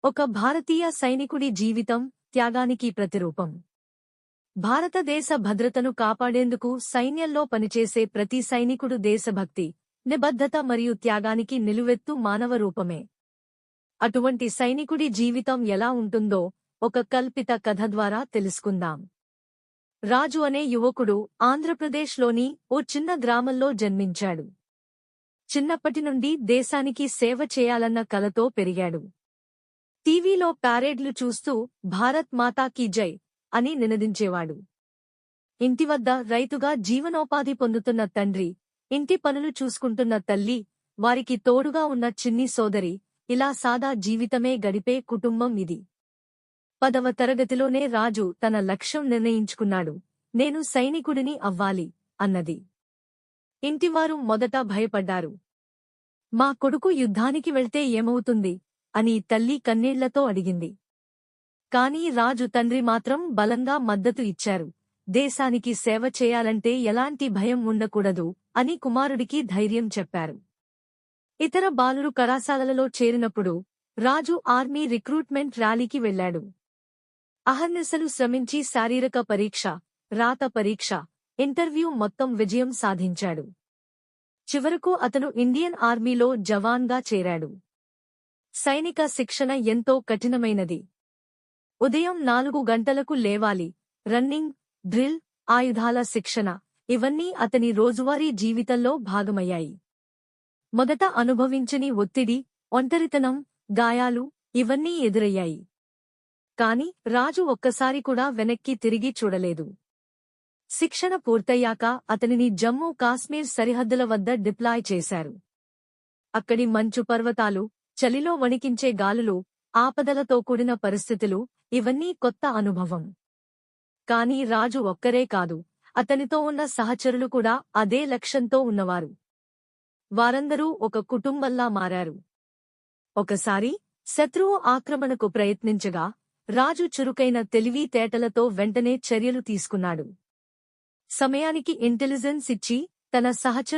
ఒక భారతీయ సైనికుడి జీవితం త్యాగానికి ప్రతిరూపం. భారతదేశ భద్రతను కాపాడేందుకు సైన్యంలో పనిచేసే ప్రతి సైనికుడు దేశభక్తి, నిబద్ధత మరియు త్యాగానికి నిలువెత్తు మానవ రూపమే. అటువంటి సైనికుడి జీవితం ఎలా ఉంటుందో ఒక కల్పిత కథ ద్వారా తెలుసుకుందాం. రాజు అనే యువకుడు ఆంధ్రప్రదేశ్లోని ఓ చిన్న గ్రామంలో జన్మించాడు. చిన్నప్పటి నుండి దేశానికి సేవ చేయాలన్న కలతో పెరిగాడు. టీవీలో ప్యారేడ్లు చూస్తూ భారత్ మాతా కీ జై అని నినదించేవాడు. ఇంటివద్ద రైతుగా జీవనోపాధి పొందుతున్న తండ్రి, ఇంటి పనులు చూసుకుంటున్న తల్లి, వారికి తోడుగా ఉన్న చిన్ని సోదరి, ఇలా సాదా జీవితమే గడిపే కుటుంబం ఇది. 10వ తరగతిలోనే రాజు తన లక్ష్యం నిర్ణయించుకున్నాడు. నేను సైనికుడిని అవ్వాలి అన్నది. ఇంటివారు మొదట భయపడ్డారు. మా కొడుకు యుద్ధానికి వెళ్తే ఏమవుతుంది అని తల్లి కన్నీళ్లతో అడిగింది. కాని రాజు తండ్రి మాత్రం బలంగా మద్దతు ఇచ్చారు. దేశానికి సేవ చేయాలంటే ఎలాంటి భయం ఉండకూడదు అని కుమారుడికి ధైర్యం చెప్పారు. ఇతర బాలురు కళాశాలలలో చేరినప్పుడు రాజు ఆర్మీ రిక్రూట్మెంట్ ర్యాలీకి వెళ్లాడు. అహర్నిశలు శ్రమించి శారీరక పరీక్ష, రాత పరీక్ష, ఇంటర్వ్యూ మొత్తం విజయం సాధించాడు. చివరకు అతను ఇండియన్ ఆర్మీలో జవాన్గా చేరాడు. సైనిక శిక్షణ ఎంతో కఠినమైనది. ఉదయం 4 గంటలకు లేవాలి, రన్నింగ్, డ్రిల్, ఆయుధాల శిక్షణ, ఇవన్నీ అతని రోజువారీ జీవితంలో భాగమయ్యాయి. మొదట అనుభవించని ఒత్తిడి, ఒంటరితనం, గాయాలు ఇవన్నీ ఎదురయ్యాయి. కాని రాజు ఒక్కసారి కూడా వెనక్కి తిరిగి చూడలేదు. శిక్షణ పూర్తయ్యాక అతనిని జమ్మూ కాశ్మీర్ సరిహద్దుల వద్ద డిప్లాయ్ చేశారు. అక్కడి మంచు పర్వతాలు, చలిలో వణికించే గాలులు, ఆపదలతో కూడిన పరిస్థితులు ఇవన్నీ కొత్త అనుభవం. కాని రాజు ఒక్కరే కాదు, అతనితో ఉన్న సహచరులు కూడా అదే లక్ష్యంతో ఉన్నవారు. వారందరూ ఒక కుటుంబంలా మారారు. ఒకసారి శత్రువు ఆక్రమణకు ప్రయత్నించగా రాజు చురుకైన తెలివితేటలతో వెంటనే చర్యలు తీసుకున్నాడు. సమయానికి ఇంటెలిజెన్స్ ఇచ్చి తన సహచరులను